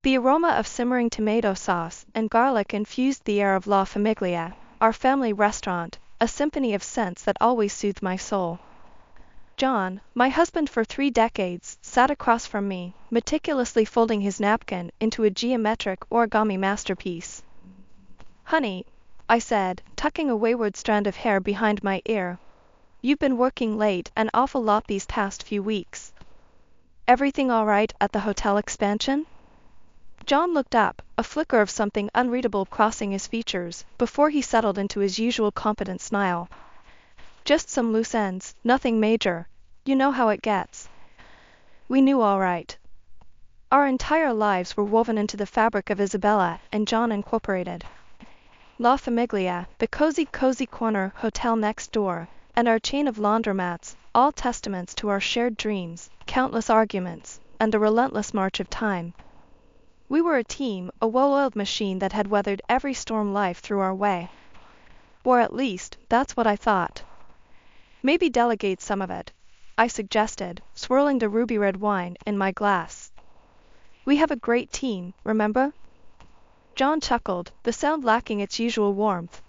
The aroma of simmering tomato sauce and garlic infused the air of La Famiglia, our family restaurant, a symphony of scents that always soothed my soul. John, my husband for 3 decades, sat across from me, meticulously folding his napkin into a geometric origami masterpiece. "Honey," I said, tucking a wayward strand of hair behind my ear. "You've been working late an awful lot these past few weeks. Everything all right at the hotel expansion?" John looked up, a flicker of something unreadable crossing his features, before he settled into his usual competent smile. "Just some loose ends, nothing major. You know how it gets." We knew all right. Our entire lives were woven into the fabric of Isabella and John Incorporated. La Famiglia, the cozy corner hotel next door, and our chain of laundromats, all testaments to our shared dreams, countless arguments, and the relentless march of time. We were a team, a well-oiled machine that had weathered every storm life threw our way. Or at least, that's what I thought. "Maybe delegate some of it," I suggested, swirling the ruby red wine in my glass. "We have a great team, remember?" John chuckled, the sound lacking its usual warmth.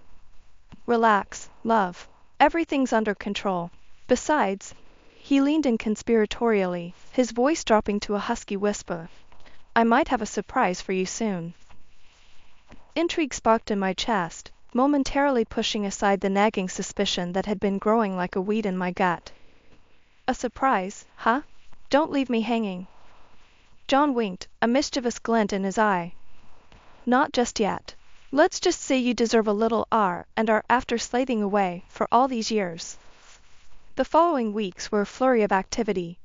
"Relax, love. Everything's under control. Besides," he leaned in conspiratorially, his voice dropping to a husky whisper, "I might have a surprise for you soon." Intrigue sparked in my chest, momentarily pushing aside the nagging suspicion that had been growing like a weed in my gut. "A surprise, huh? Don't leave me hanging." John winked, a mischievous glint in his eye. "Not just yet. Let's just say you deserve a little and R after slaving away for all these years." The following weeks were a flurry of activity.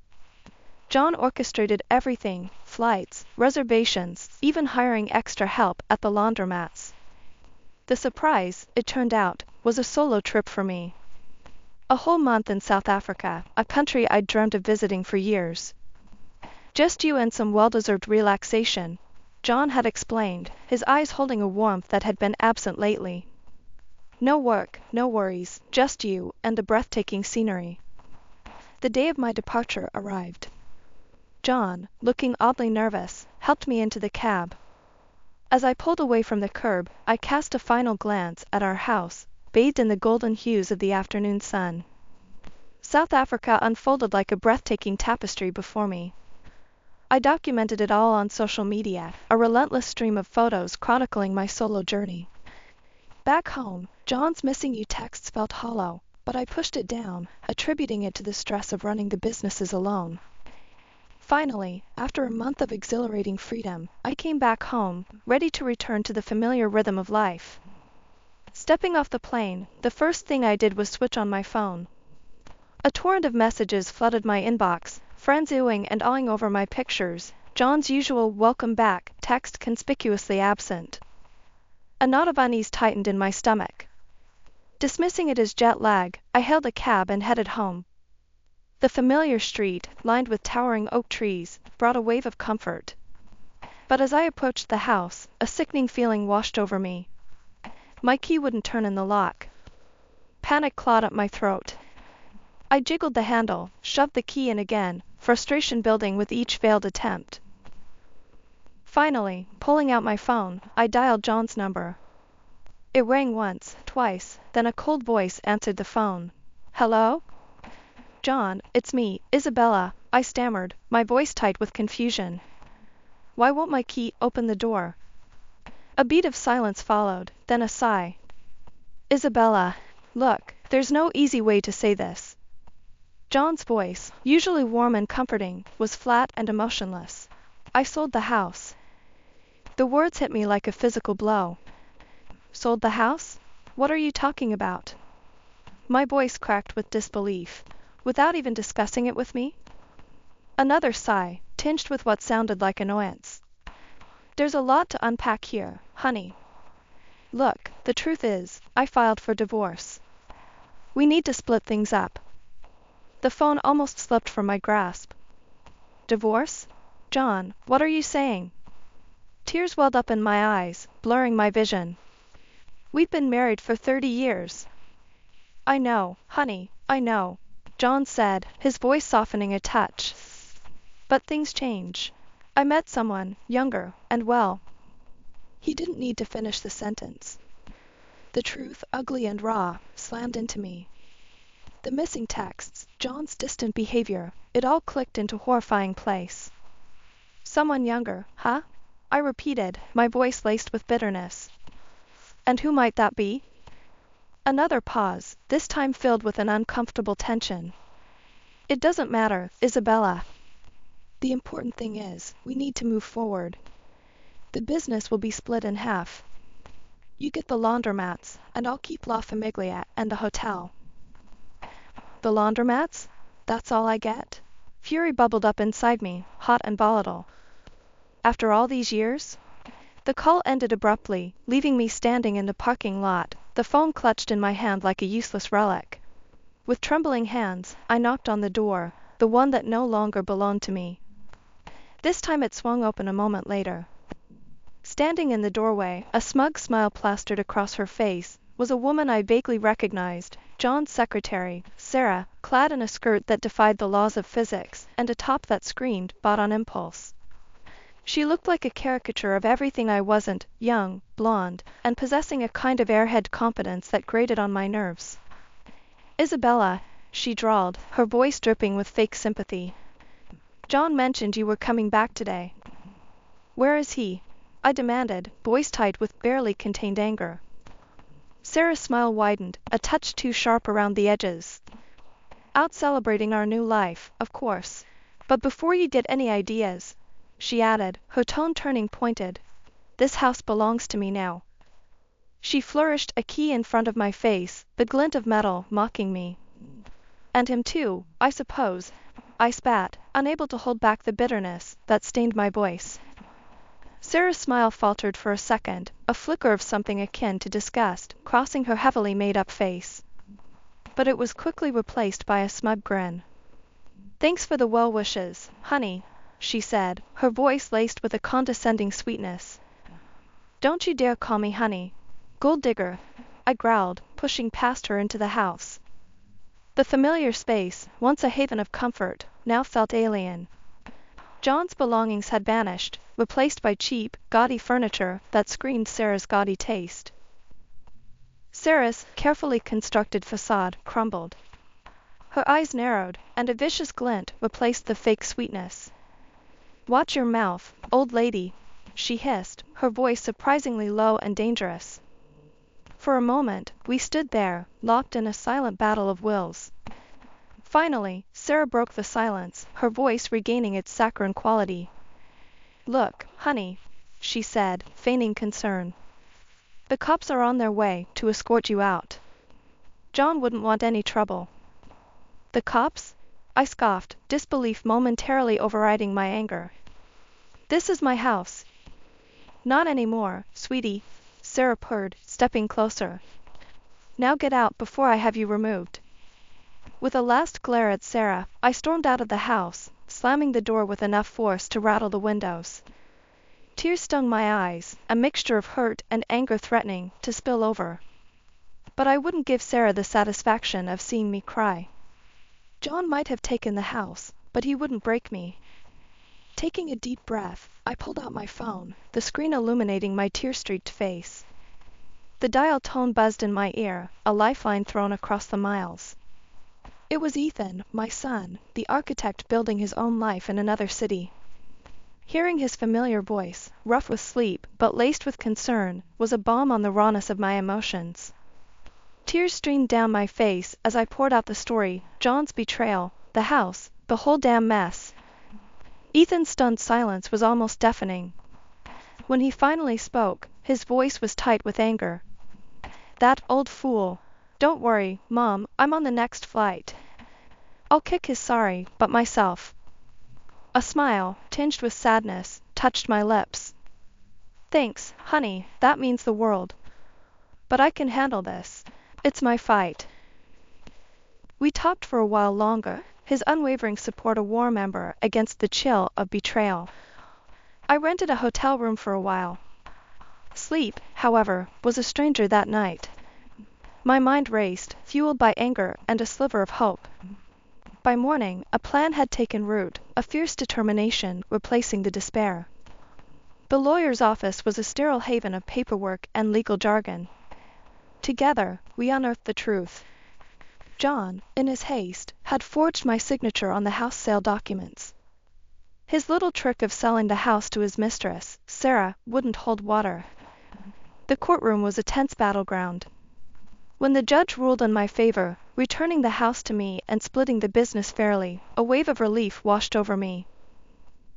John orchestrated everything, flights, reservations, even hiring extra help at the laundromats. The surprise, it turned out, was a solo trip for me. A whole month in South Africa, a country I'd dreamed of visiting for years. "Just you and some well-deserved relaxation," John had explained, his eyes holding a warmth that had been absent lately. "No work, no worries, just you and the breathtaking scenery." The day of my departure arrived. John, looking oddly nervous, helped me into the cab. As I pulled away from the curb, I cast a final glance at our house, bathed in the golden hues of the afternoon sun. South Africa unfolded like a breathtaking tapestry before me. I documented it all on social media, a relentless stream of photos chronicling my solo journey. Back home, John's "missing you" texts felt hollow, but I pushed it down, attributing it to the stress of running the businesses alone. Finally, after a month of exhilarating freedom, I came back home, ready to return to the familiar rhythm of life. Stepping off the plane, the first thing I did was switch on my phone. A torrent of messages flooded my inbox, friends oohing and awing over my pictures, John's usual "welcome back" text conspicuously absent. A knot of unease tightened in my stomach. Dismissing it as jet lag, I hailed a cab and headed home. The familiar street, lined with towering oak trees, brought a wave of comfort. But as I approached the house, a sickening feeling washed over me. My key wouldn't turn in the lock. Panic clawed at my throat. I jiggled the handle, shoved the key in again, frustration building with each failed attempt. Finally, pulling out my phone, I dialed John's number. It rang once, twice, then a cold voice answered the phone. "Hello?" "John, it's me, Isabella," I stammered, my voice tight with confusion. "Why won't my key open the door?" A beat of silence followed, then a sigh. "Isabella, look, there's no easy way to say this." John's voice, usually warm and comforting, was flat and emotionless. "I sold the house." The words hit me like a physical blow. "Sold the house? What are you talking about?" My voice cracked with disbelief. "Without even discussing it with me?" Another sigh, tinged with what sounded like annoyance. "There's a lot to unpack here, honey. Look, the truth is, I filed for divorce. We need to split things up." The phone almost slipped from my grasp. "Divorce? John, what are you saying?" Tears welled up in my eyes, blurring my vision. "We've been married for 30 years. "I know, honey, I know," John said, his voice softening a touch. "But things change. I met someone, younger, and well. He didn't need to finish the sentence. The truth, ugly and raw, slammed into me. The missing texts, John's distant behavior, it all clicked into horrifying place. Someone younger, huh? I repeated, my voice laced with bitterness. And who might that be? Another pause, this time filled with an uncomfortable tension. It doesn't matter, Isabella. The important thing is, we need to move forward. The business will be split in half. You get the laundromats, and I'll keep La Famiglia and the hotel. The laundromats? That's all I get? Fury bubbled up inside me, hot and volatile. After all these years? The call ended abruptly, leaving me standing in the parking lot, the phone clutched in my hand like a useless relic. With trembling hands, I knocked on the door, the one that no longer belonged to me. This time it swung open a moment later. Standing in the doorway, a smug smile plastered across her face, was a woman I vaguely recognized, John's secretary, Sarah, clad in a skirt that defied the laws of physics, and a top that screamed, bought on impulse. She looked like a caricature of everything I wasn't, young, blonde, and possessing a kind of airhead competence that grated on my nerves. Isabella, she drawled, her voice dripping with fake sympathy. John mentioned you were coming back today. Where is he? I demanded, voice tight with barely contained anger. Sarah's smile widened, a touch too sharp around the edges. Out celebrating our new life, of course. But before you get any ideas, she added, her tone turning pointed, this house belongs to me now. She flourished a key in front of my face, the glint of metal mocking me. And him too, I suppose, I spat, unable to hold back the bitterness that stained my voice. Sarah's smile faltered for a second, a flicker of something akin to disgust crossing her heavily made-up face. But it was quickly replaced by a smug grin. Thanks for the well wishes, honey, she said, her voice laced with a condescending sweetness. Don't you dare call me honey. Gold digger, I growled, pushing past her into the house. The familiar space, once a haven of comfort, now felt alien. John's belongings had vanished, replaced by cheap, gaudy furniture that screamed Sarah's gaudy taste. Sarah's carefully constructed facade crumbled. Her eyes narrowed, and a vicious glint replaced the fake sweetness. Watch your mouth, old lady, she hissed, her voice surprisingly low and dangerous. For a moment, we stood there, locked in a silent battle of wills. Finally, Sarah broke the silence, her voice regaining its saccharine quality. Look, honey, she said, feigning concern. The cops are on their way to escort you out. John wouldn't want any trouble. The cops? I scoffed, disbelief momentarily overriding my anger. This is my house. Not anymore, sweetie, Sarah purred, stepping closer. Now get out before I have you removed. With a last glare at Sarah, I stormed out of the house, slamming the door with enough force to rattle the windows. Tears stung my eyes, a mixture of hurt and anger threatening to spill over. But I wouldn't give Sarah the satisfaction of seeing me cry. John might have taken the house, but he wouldn't break me. Taking a deep breath, I pulled out my phone, the screen illuminating my tear-streaked face. The dial tone buzzed in my ear, a lifeline thrown across the miles. It was Ethan, my son, the architect building his own life in another city. Hearing his familiar voice, rough with sleep but laced with concern, was a balm on the rawness of my emotions. Tears streamed down my face as I poured out the story, John's betrayal, the house, the whole damn mess. Ethan's stunned silence was almost deafening. When he finally spoke, his voice was tight with anger. That old fool. Don't worry, Mom, I'm on the next flight. I'll kick his sorry, but myself. A smile, tinged with sadness, touched my lips. Thanks, honey, that means the world. But I can handle this. It's my fight. We talked for a while longer, his unwavering support a warm ember against the chill of betrayal. I rented a hotel room for a while. Sleep, however, was a stranger that night. My mind raced, fueled by anger and a sliver of hope. By morning, a plan had taken root, a fierce determination replacing the despair. The lawyer's office was a sterile haven of paperwork and legal jargon. Together, we unearthed the truth. John, in his haste, had forged my signature on the house sale documents. His little trick of selling the house to his mistress, Sarah, wouldn't hold water. The courtroom was a tense battleground. When the judge ruled in my favor, returning the house to me and splitting the business fairly, a wave of relief washed over me.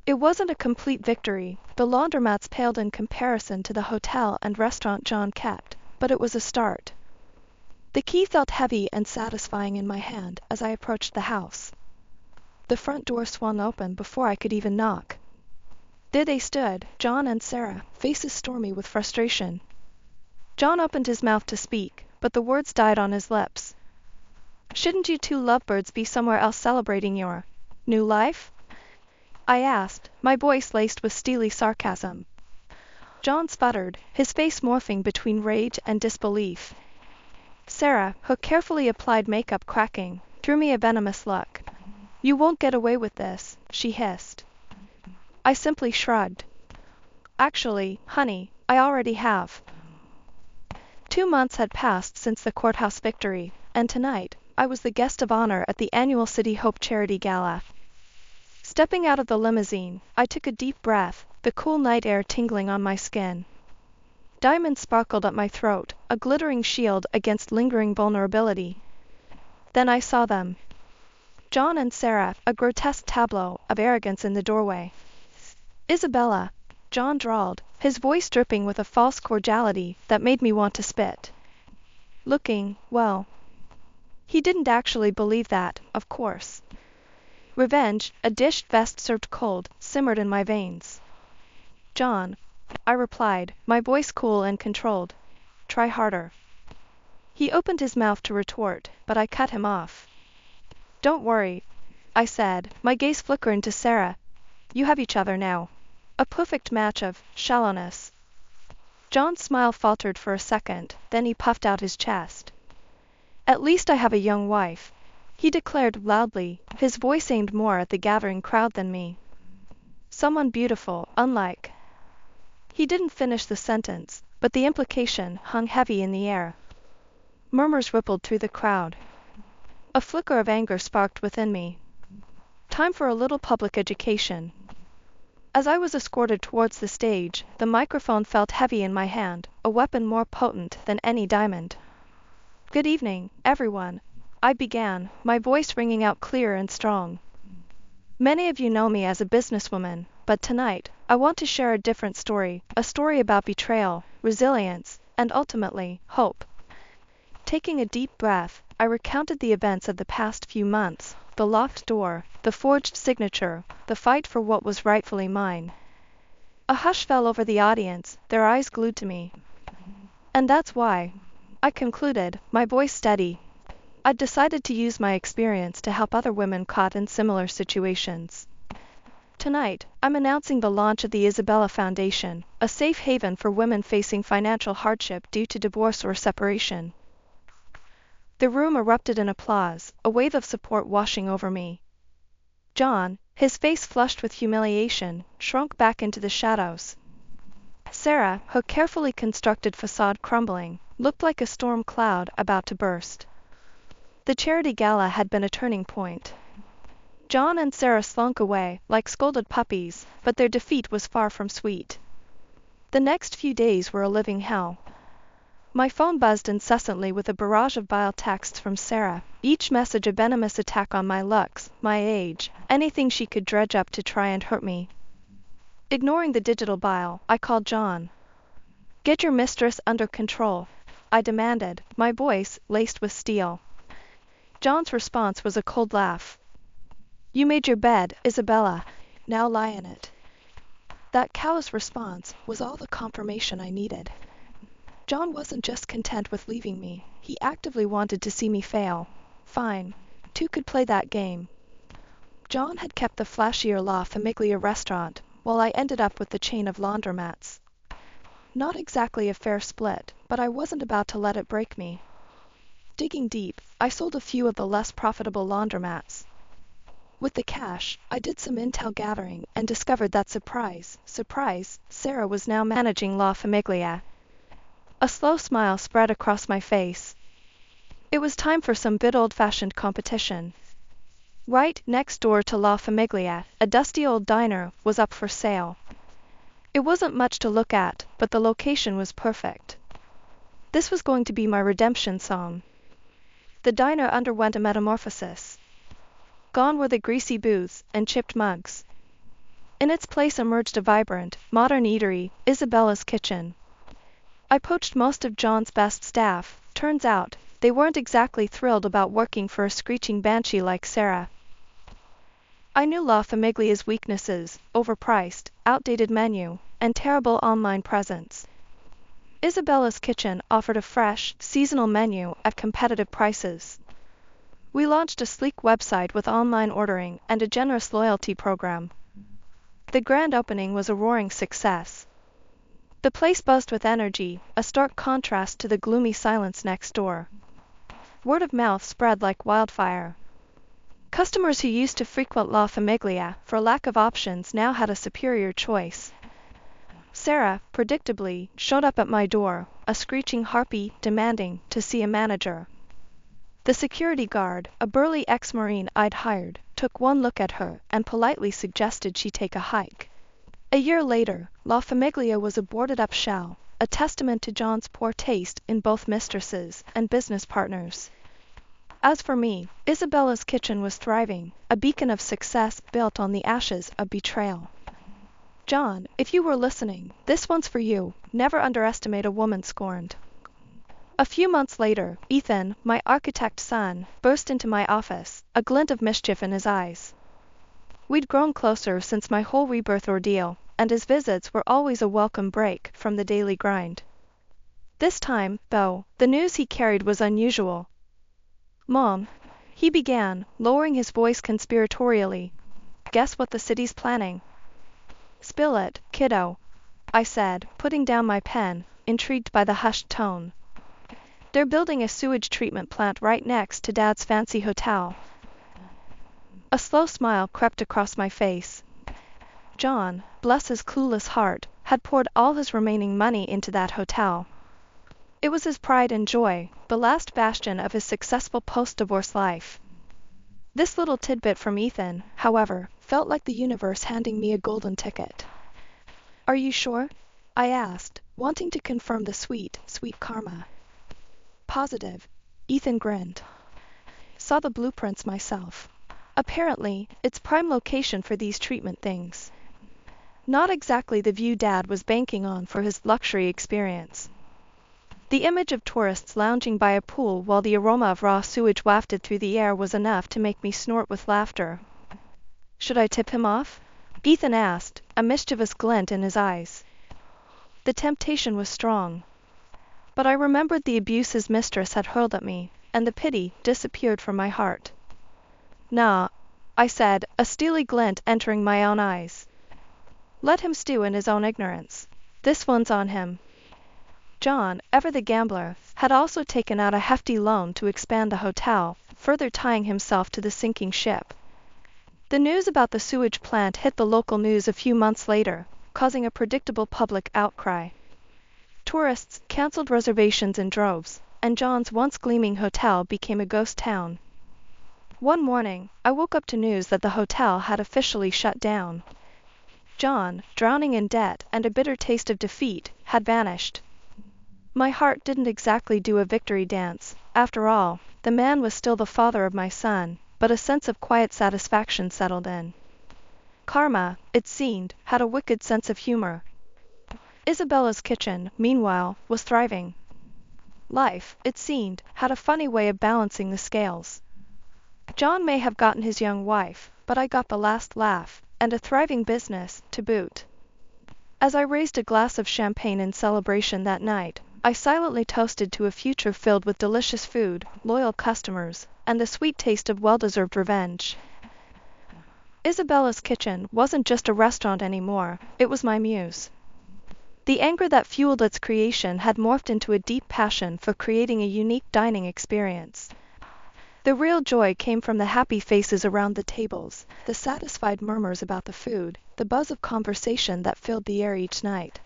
It wasn't a complete victory, the laundromats paled in comparison to the hotel and restaurant John kept, but it was a start. The key felt heavy and satisfying in my hand as I approached the house. The front door swung open before I could even knock. There they stood, John and Sarah, faces stormy with frustration. John opened his mouth to speak, but the words died on his lips. "Shouldn't you two lovebirds be somewhere else celebrating your new life?" I asked, my voice laced with steely sarcasm. John sputtered, his face morphing between rage and disbelief. Sarah, her carefully applied makeup cracking, threw me a venomous look. "You won't get away with this," she hissed. I simply shrugged. "Actually, honey, I already have." 2 months had passed since the courthouse victory, and tonight, I was the guest of honor at the annual City Hope Charity Gala. Stepping out of the limousine, I took a deep breath, the cool night air tingling on my skin. Diamonds sparkled at my throat, a glittering shield against lingering vulnerability. Then I saw them. John and Sarah, a grotesque tableau of arrogance in the doorway. "Isabella," John drawled, his voice dripping with a false cordiality that made me want to spit. Looking, well. He didn't actually believe that, of course. Revenge, a dish best served cold, simmered in my veins. "John," I replied, my voice cool and controlled. "Try harder." He opened his mouth to retort, but I cut him off. "Don't worry," I said, my gaze flickering to Sarah. "You have each other now. A perfect match of shallowness." John's smile faltered for a second, then he puffed out his chest. "At least I have a young wife," he declared loudly, his voice aimed more at the gathering crowd than me. "Someone beautiful, unlike—" He didn't finish the sentence, but the implication hung heavy in the air. Murmurs rippled through the crowd. A flicker of anger sparked within me. Time for a little public education. As I was escorted towards the stage, the microphone felt heavy in my hand, a weapon more potent than any diamond. "Good evening, everyone," I began, my voice ringing out clear and strong. "Many of you know me as a businesswoman, but tonight, I want to share a different story, a story about betrayal, resilience, and ultimately, hope." Taking a deep breath, I recounted the events of the past few months, the locked door, the forged signature, the fight for what was rightfully mine. A hush fell over the audience, their eyes glued to me. "And that's why," I concluded, my voice steady, "I'd decided to use my experience to help other women caught in similar situations. Tonight, I'm announcing the launch of the Isabella Foundation, a safe haven for women facing financial hardship due to divorce or separation." The room erupted in applause, a wave of support washing over me. John, his face flushed with humiliation, shrunk back into the shadows. Sarah, her carefully constructed facade crumbling, looked like a storm cloud about to burst. The charity gala had been a turning point. John and Sarah slunk away, like scolded puppies, but their defeat was far from sweet. The next few days were a living hell. My phone buzzed incessantly with a barrage of vile texts from Sarah, each message a venomous attack on my looks, my age, anything she could dredge up to try and hurt me. Ignoring the digital bile, I called John. "Get your mistress under control," I demanded, my voice laced with steel. John's response was a cold laugh. "You made your bed, Isabella. Now lie in it." That callous response was all the confirmation I needed. John wasn't just content with leaving me, he actively wanted to see me fail. Fine, two could play that game. John had kept the flashier La Famiglia restaurant, while I ended up with the chain of laundromats. Not exactly a fair split, but I wasn't about to let it break me. Digging deep, I sold a few of the less profitable laundromats. With the cash, I did some intel gathering and discovered that surprise, Sarah was now managing La Famiglia. A slow smile spread across my face. It was time for some good old-fashioned competition. Right next door to La Famiglia, a dusty old diner was up for sale. It wasn't much to look at, but the location was perfect. This was going to be my redemption song. The diner underwent a metamorphosis. Gone were the greasy booths and chipped mugs. In its place emerged a vibrant, modern eatery, Isabella's Kitchen. I poached most of John's best staff. Turns out, they weren't exactly thrilled about working for a screeching banshee like Sarah. I knew La Famiglia's weaknesses: overpriced, outdated menu, and terrible online presence. Isabella's Kitchen offered a fresh, seasonal menu at competitive prices. We launched a sleek website with online ordering and a generous loyalty program. The grand opening was a roaring success. The place buzzed with energy, a stark contrast to the gloomy silence next door. Word of mouth spread like wildfire. Customers who used to frequent La Famiglia for lack of options now had a superior choice. Sarah, predictably, showed up at my door, a screeching harpy demanding to see a manager. The security guard, a burly ex-Marine I'd hired, took one look at her and politely suggested she take a hike. A year later, La Famiglia was a boarded-up shell, a testament to John's poor taste in both mistresses and business partners. As for me, Isabella's Kitchen was thriving, a beacon of success built on the ashes of betrayal. John, if you were listening, this one's for you. Never underestimate a woman scorned. A few months later, Ethan, my architect son, burst into my office, a glint of mischief in his eyes. We'd grown closer since my whole rebirth ordeal, and his visits were always a welcome break from the daily grind. This time, though, the news he carried was unusual. "Mom," he began, lowering his voice conspiratorially, "guess what the city's planning?" "Spill it, kiddo," I said, putting down my pen, intrigued by the hushed tone. "They're building a sewage treatment plant right next to Dad's fancy hotel." A slow smile crept across my face. John, bless his clueless heart, had poured all his remaining money into that hotel. It was his pride and joy, the last bastion of his successful post-divorce life. This little tidbit from Ethan, however, felt like the universe handing me a golden ticket. "Are you sure?" I asked, wanting to confirm the sweet karma. "Positive," Ethan grinned. "Saw the blueprints myself. Apparently, it's prime location for these treatment things. Not exactly the view Dad was banking on for his luxury experience." The image of tourists lounging by a pool while the aroma of raw sewage wafted through the air was enough to make me snort with laughter. "Should I tip him off?" Ethan asked, a mischievous glint in his eyes. The temptation was strong. But I remembered the abuse his mistress had hurled at me, and the pity disappeared from my heart. "Nah," I said, a steely glint entering my own eyes. "Let him stew in his own ignorance. This one's on him." John, ever the gambler, had also taken out a hefty loan to expand the hotel, further tying himself to the sinking ship. The news about the sewage plant hit the local news a few months later, causing a predictable public outcry. Tourists canceled reservations in droves, and John's once gleaming hotel became a ghost town. One morning, I woke up to news that the hotel had officially shut down. John, drowning in debt and a bitter taste of defeat, had vanished. My heart didn't exactly do a victory dance. After all, the man was still the father of my son, but a sense of quiet satisfaction settled in. Karma, it seemed, had a wicked sense of humor. Isabella's Kitchen, meanwhile, was thriving. Life, it seemed, had a funny way of balancing the scales. John may have gotten his young wife, but I got the last laugh, and a thriving business, to boot. As I raised a glass of champagne in celebration that night, I silently toasted to a future filled with delicious food, loyal customers, and the sweet taste of well-deserved revenge. Isabella's Kitchen wasn't just a restaurant anymore, it was my muse. The anger that fueled its creation had morphed into a deep passion for creating a unique dining experience. The real joy came from the happy faces around the tables, the satisfied murmurs about the food, the buzz of conversation that filled the air each night.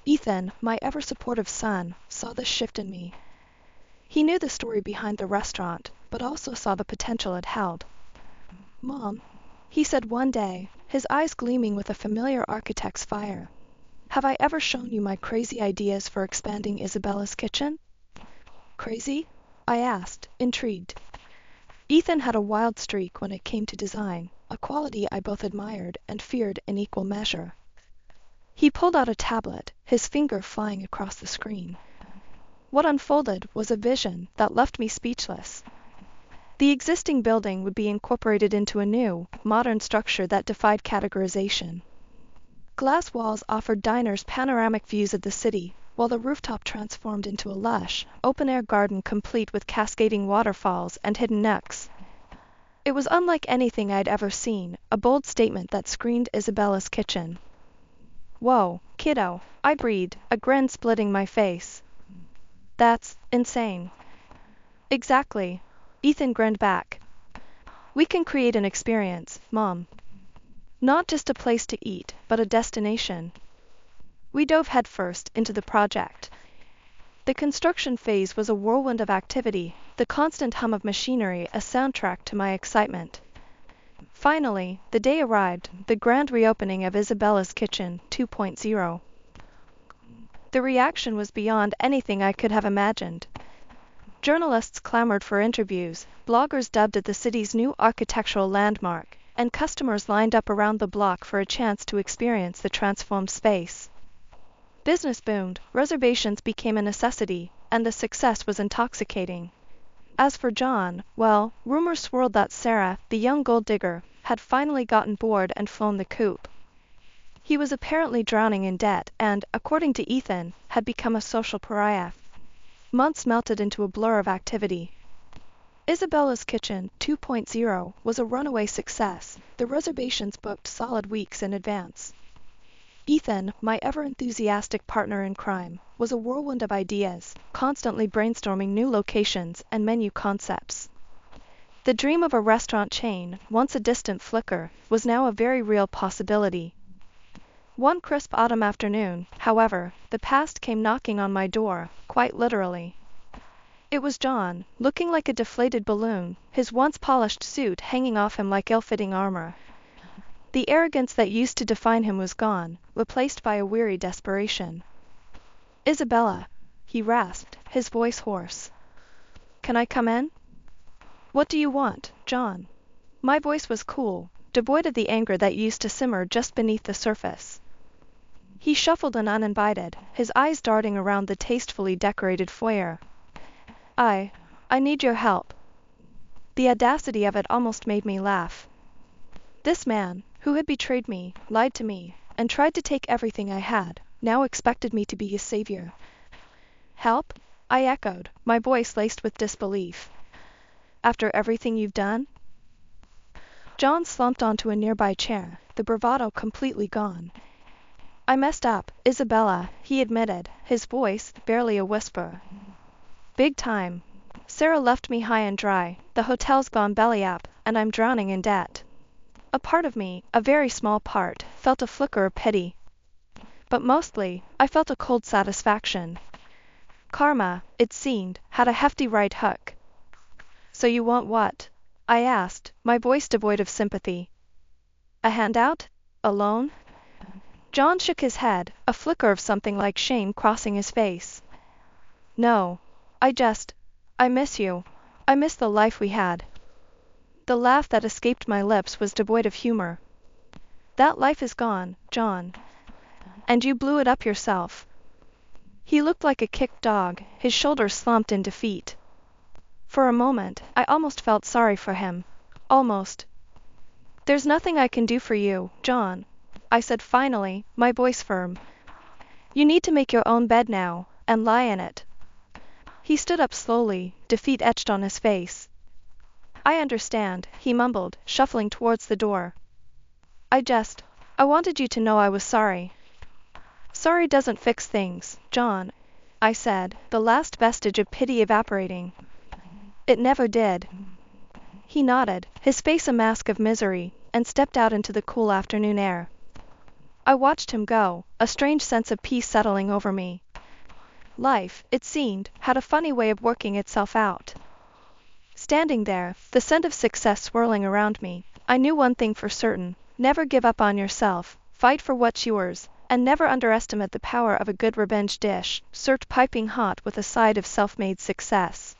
Ethan, my ever-supportive son, saw this shift in me. He knew the story behind the restaurant, but also saw the potential it held. "Mom," he said one day, his eyes gleaming with a familiar architect's fire, "have I ever shown you my crazy ideas for expanding Isabella's kitchen?" "Crazy?" I asked, intrigued. Ethan had a wild streak when it came to design, a quality I both admired and feared in equal measure. He pulled out a tablet, his finger flying across the screen. What unfolded was a vision that left me speechless. The existing building would be incorporated into a new, modern structure that defied categorization. Glass walls offered diners panoramic views of the city, while the rooftop transformed into a lush, open-air garden complete with cascading waterfalls and hidden nooks. It was unlike anything I'd ever seen, a bold statement that screamed Isabella's kitchen. "Whoa, kiddo," I breathed, a grin splitting my face. "That's insane." "Exactly," Ethan grinned back. "We can create an experience, Mom. Not just a place to eat, but a destination." We dove headfirst into the project. The construction phase was a whirlwind of activity, the constant hum of machinery a soundtrack to my excitement. Finally, the day arrived, the grand reopening of Isabella's Kitchen 2.0. The reaction was beyond anything I could have imagined. Journalists clamored for interviews, bloggers dubbed it the city's new architectural landmark, and customers lined up around the block for a chance to experience the transformed space. Business boomed, reservations became a necessity, and the success was intoxicating. As for John, well, rumors swirled that Sarah, the young gold digger, had finally gotten bored and flown the coop. He was apparently drowning in debt and, according to Ethan, had become a social pariah. Months melted into a blur of activity. Isabella's Kitchen 2.0 was a runaway success, the reservations booked solid weeks in advance. Ethan, my ever-enthusiastic partner in crime, was a whirlwind of ideas, constantly brainstorming new locations and menu concepts. The dream of a restaurant chain, once a distant flicker, was now a very real possibility. One crisp autumn afternoon, however, the past came knocking on my door, quite literally. It was John, looking like a deflated balloon, his once polished suit hanging off him like ill-fitting armor. The arrogance that used to define him was gone, replaced by a weary desperation. "Isabella," he rasped, his voice hoarse. "Can I come in?" "What do you want, John?" My voice was cool, devoid of the anger that used to simmer just beneath the surface. He shuffled in uninvited, his eyes darting around the tastefully decorated foyer. I need your help." The audacity of it almost made me laugh. This man, who had betrayed me, lied to me, and tried to take everything I had, now expected me to be his savior. "Help?" I echoed, my voice laced with disbelief. "After everything you've done?" John slumped onto a nearby chair, the bravado completely gone. "I messed up, Isabella," he admitted, his voice barely a whisper. "Big time. Sarah left me high and dry, the hotel's gone belly up, and I'm drowning in debt." A part of me, a very small part, felt a flicker of pity. But mostly, I felt a cold satisfaction. Karma, it seemed, had a hefty right hook. "So you want what?" I asked, my voice devoid of sympathy. "A handout? A loan?" John shook his head, a flicker of something like shame crossing his face. "No. I miss you. I miss the life we had." The laugh that escaped my lips was devoid of humor. "That life is gone, John. And you blew it up yourself." He looked like a kicked dog, his shoulders slumped in defeat. For a moment, I almost felt sorry for him. Almost. "There's nothing I can do for you, John," I said finally, my voice firm. "You need to make your own bed now, and lie in it." He stood up slowly, defeat etched on his face. "I understand," he mumbled, shuffling towards the door. I wanted you to know I was sorry." "Sorry doesn't fix things, John," I said, the last vestige of pity evaporating. It never did. He nodded, his face a mask of misery, and stepped out into the cool afternoon air. I watched him go, a strange sense of peace settling over me. Life, it seemed, had a funny way of working itself out. Standing there, the scent of success swirling around me, I knew one thing for certain: never give up on yourself, fight for what's yours, and never underestimate the power of a good revenge dish, served piping hot with a side of self-made success.